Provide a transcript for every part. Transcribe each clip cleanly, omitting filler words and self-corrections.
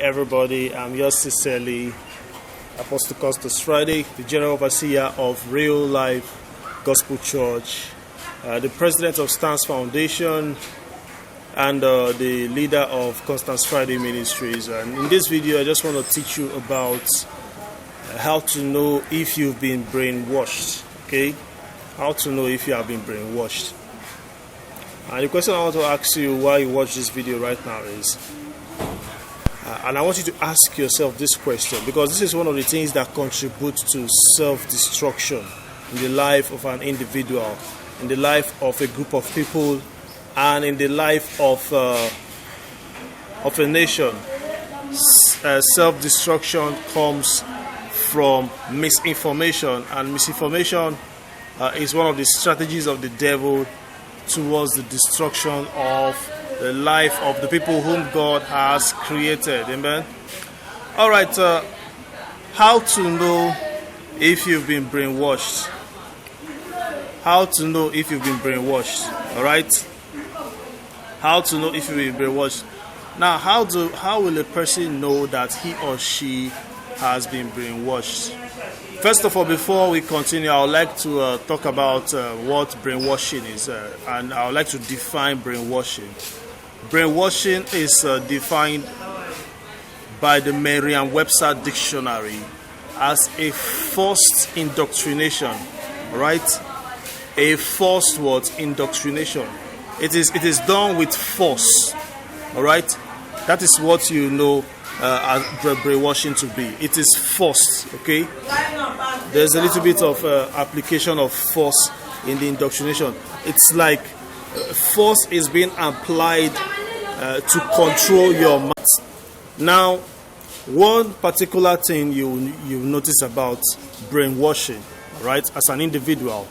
everybody. I'm yours sincerely, Apostle Constance C, the General Overseer of Real Life Gospel Church, the President of Stance Foundation, and the leader of Constance Friday Ministries. And in this video, I just want to teach you about how to know if you've been brainwashed. Okay? How to know if you have been brainwashed. And the question I want to ask you while you watch this video right now is, and I want you to ask yourself this question, because this is one of the things that contribute to self-destruction in the life of an individual, in the life of a group of people, and in the life of a nation. Self-destruction comes from misinformation, and misinformation is one of the strategies of the devil towards the destruction of the life of the people whom God has created. Amen. All right. How to know if you've been brainwashed? How to know if you've been brainwashed? All right. How to know if you've been brainwashed? Now, how will a person know that he or she has been brainwashed? First of all, before we continue, I would like to talk about what brainwashing is, and I would like to define brainwashing. Brainwashing is defined by the Merriam-Webster Dictionary as a forced indoctrination. Right? A forced word, indoctrination. It is done with force. All right? That is what you know as brainwashing to be. It is forced. Okay? There's a little bit of application of force in the indoctrination. It's like force is being applied to control your mind. Now, one particular thing you notice about brainwashing, right, as an individual,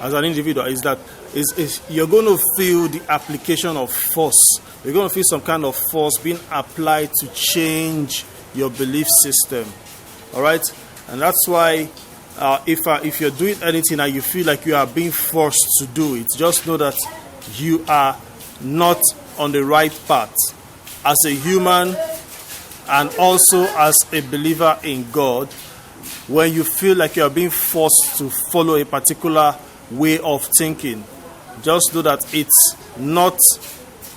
is that is you're going to feel the application of force. You're going to feel some kind of force being applied to change your belief system. All right, and that's why if you're doing anything and you feel like you are being forced to do it, just know that you are not on the right path as a human and also as a believer in God. When you feel like you are being forced to follow a particular way of thinking, just know that it's not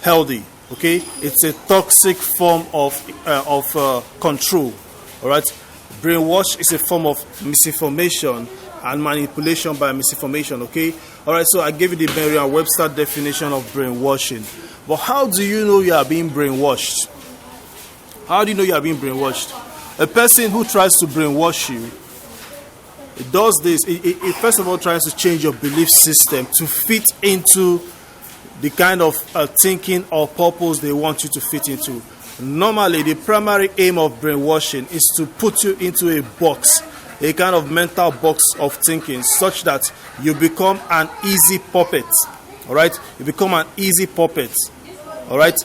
healthy. Okay, it's a toxic form of control. All right, brainwash is a form of misinformation and manipulation by misinformation. Okay, all right. So I gave you the Merriam-Webster definition of brainwashing. But how do you know you are being brainwashed? How do you know you are being brainwashed? A person who tries to brainwash you, it does this. It first of all tries to change your belief system to fit into the kind of thinking or purpose they want you to fit into. Normally, the primary aim of brainwashing is to put you into a box, a kind of mental box of thinking, such that you become an easy puppet. All right? You become an easy puppet. All right?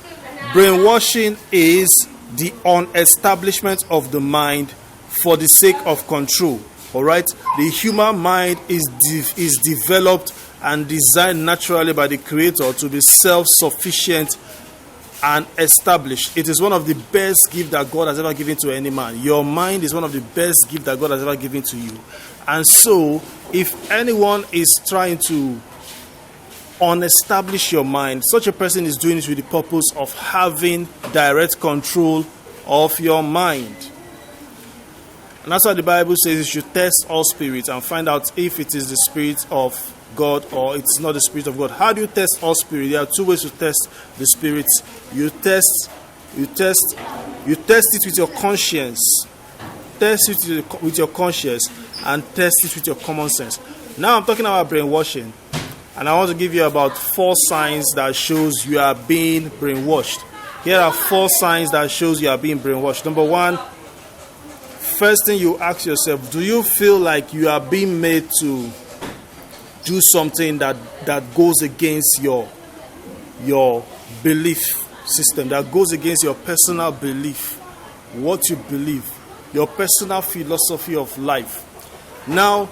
Brainwashing is the unestablishment of the mind for the sake of control. All right? The human mind is developed and designed naturally by the Creator to be self-sufficient and established. It is one of the best gifts that God has ever given to any man. Your mind is one of the best gifts that God has ever given to you. And so, if anyone is trying to unestablish your mind, such a person is doing it with the purpose of having direct control of your mind. And that's why the Bible says you should test all spirits and find out if it is the spirit of God or it's not the spirit of God. How do you test all spirits? There are two ways to test the spirits. You test it with your conscience. Test it with your conscience and test it with your common sense. Now I'm talking about brainwashing, and I want to give you about 4 signs that shows you are being brainwashed. Here are 4 signs that shows you are being brainwashed. Number 1, first thing you ask yourself, do you feel like you are being made to do something that goes against your belief system, that goes against your personal belief, what you believe, your personal philosophy of life? Now,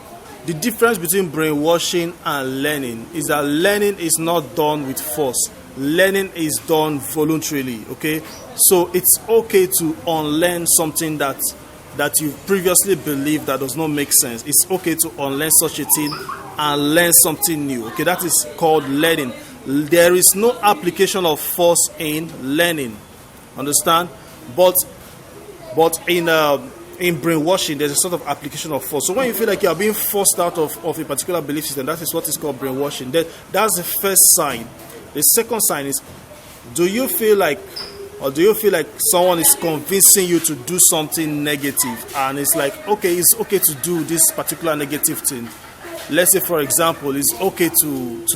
the difference between brainwashing and learning is that learning is not done with force. learning is done voluntarily, okay? So it's okay to unlearn something that you previously believed that does not make sense. It's okay to unlearn such a thing and learn something new, okay? That is called learning. There is no application of force in learning, understand? But in brainwashing, there's a sort of application of force. So when you feel like you are being forced out of a particular belief system, that is what is called brainwashing. That's the first sign. The second sign is, do you feel like someone is convincing you to do something negative, and it's like, okay, it's okay to do this particular negative thing. Let's say, for example, it's okay to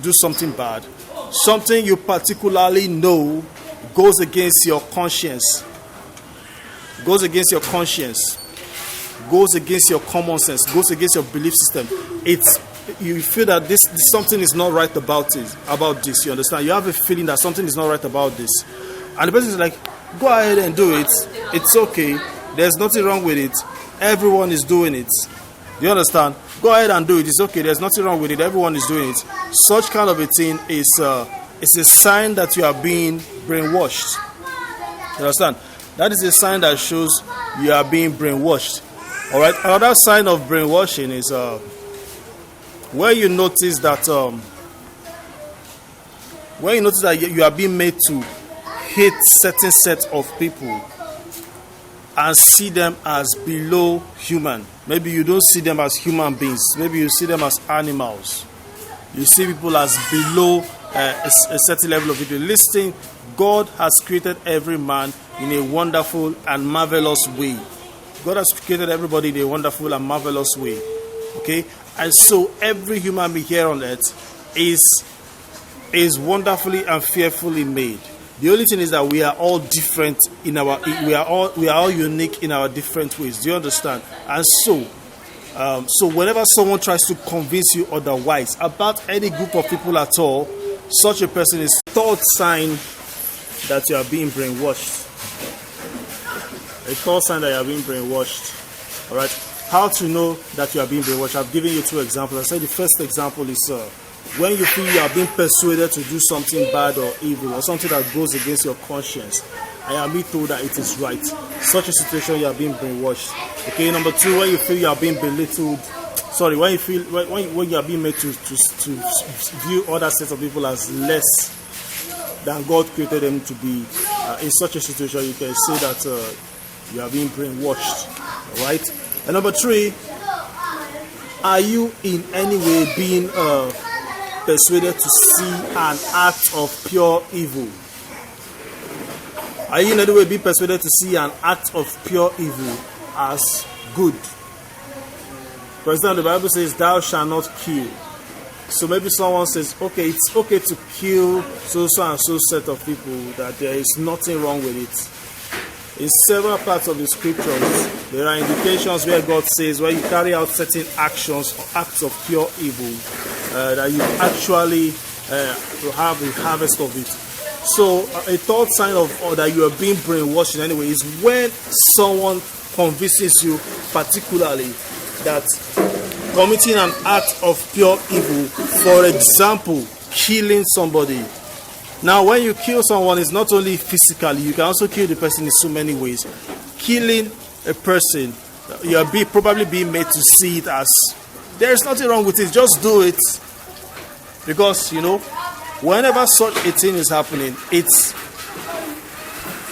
do something bad, something you particularly know goes against your conscience, goes against your common sense, goes against your belief system. You feel that this something is not right about this. You understand? You have a feeling that something is not right about this, and the person is like, go ahead and do it. It's okay. There's nothing wrong with it. Everyone is doing it. You understand? Go ahead and do it. It's okay. There's nothing wrong with it. Everyone is doing it. Such kind of a thing is it's a sign that you are being brainwashed. You understand? That is a sign that shows you are being brainwashed. All right. Another sign of brainwashing is where you notice that you are being made to hate certain set of people and see them as below human. Maybe you don't see them as human beings. Maybe you see them as animals. You see people as below a certain level of people. Listen, God has created every man in a wonderful and marvelous way. God has created everybody in a wonderful and marvelous way. Okay? And so every human being here on earth is wonderfully and fearfully made. The only thing is that we are all different we are all unique in our different ways. Do you understand? And so whenever someone tries to convince you otherwise about any group of people at all, such a person is third sign that you are being brainwashed. A third sign that you are being brainwashed. All right. How to know that you are being brainwashed? I've given you two examples. I said the first example is when you feel you are being persuaded to do something bad or evil or something that goes against your conscience, and you are being told that it is right. Such a situation, you are being brainwashed. Okay. Number two, when you feel you are being belittled. Sorry, when you are being made to view other sets of people as less than God created them to be. In such a situation, you can say that you are being brainwashed. All right. And number three, are you in any way being persuaded to see an act of pure evil? Are you in any way being persuaded to see an act of pure evil as good? For example, the Bible says, thou shalt not kill. So maybe someone says, okay, it's okay to kill so and so set of people, that there is nothing wrong with it. In several parts of the scriptures, there are indications where God says, when you carry out certain actions or acts of pure evil, that you actually have a harvest of it. So a third sign of that you are being brainwashed in any way is when someone convinces you particularly that committing an act of pure evil, for example, killing somebody. Now, when you kill someone, it's not only physically, you can also kill the person in so many ways. Killing a person, you are probably being made to see it as, there's nothing wrong with it, just do it. Because, whenever such a thing is happening, it's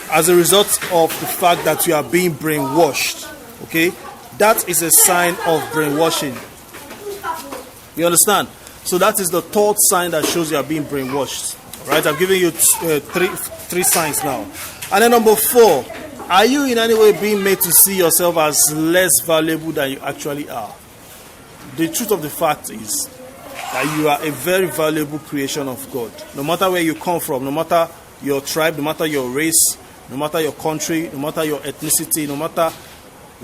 as a result of the fact that you are being brainwashed. Okay? That is a sign of brainwashing. You understand? So that is the third sign that shows you are being brainwashed. Right? I've given you three signs now. And then number 4, are you in any way being made to see yourself as less valuable than you actually are? The truth of the fact is that you are a very valuable creation of God. No matter where you come from, no matter your tribe, no matter your race, no matter your country, no matter your ethnicity, no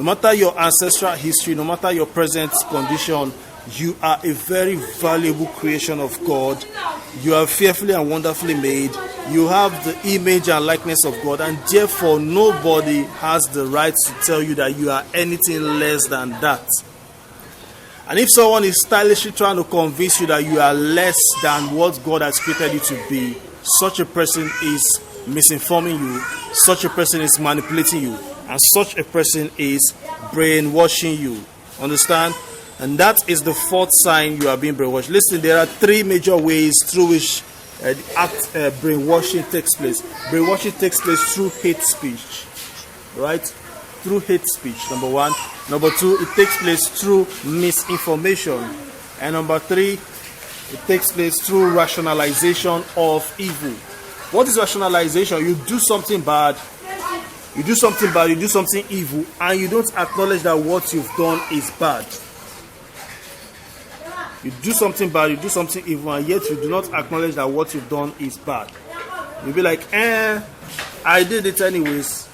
matter your ancestral history, no matter your present condition, you are a very valuable creation of God. You are fearfully and wonderfully made. You have the image and likeness of God, and therefore nobody has the right to tell you that you are anything less than that. And if someone is stylishly trying to convince you that you are less than what God has created you to be, such a person is misinforming you, such a person is manipulating you, and such a person is brainwashing you. Understand? And that is the fourth sign you are being brainwashed. Listen, there are three major ways through which the brainwashing takes place. Brainwashing takes place through hate speech, right? Through hate speech, number one. Number two, it takes place through misinformation. And number three, it takes place through rationalization of evil. What is rationalization? You do something bad, you do something evil, and you don't acknowledge that what you've done is bad. You do something bad, you do something evil, and yet you do not acknowledge that what you've done is bad. You'll be like, I did it anyways.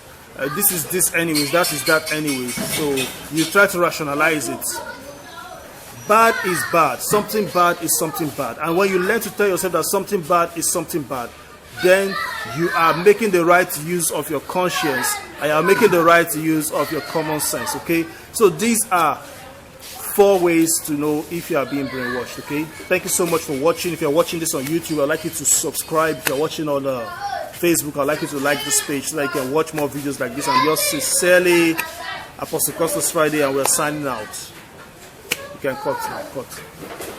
This is this anyways, that is that anyways. So you try to rationalize it. Bad is bad. Something bad is something bad. And when you learn to tell yourself that something bad is something bad, then you are making the right use of your conscience, and you are making the right use of your common sense. Okay? So these are 4 ways to know if you are being brainwashed. Okay? Thank you so much for watching. If you are watching this on YouTube, I'd like you to subscribe. If you are watching on Facebook, I'd like you to like this page so that you can watch more videos like this. I'm yours sincerely, Apostle Constance Friday, and we're signing out. You can cut now. Cut.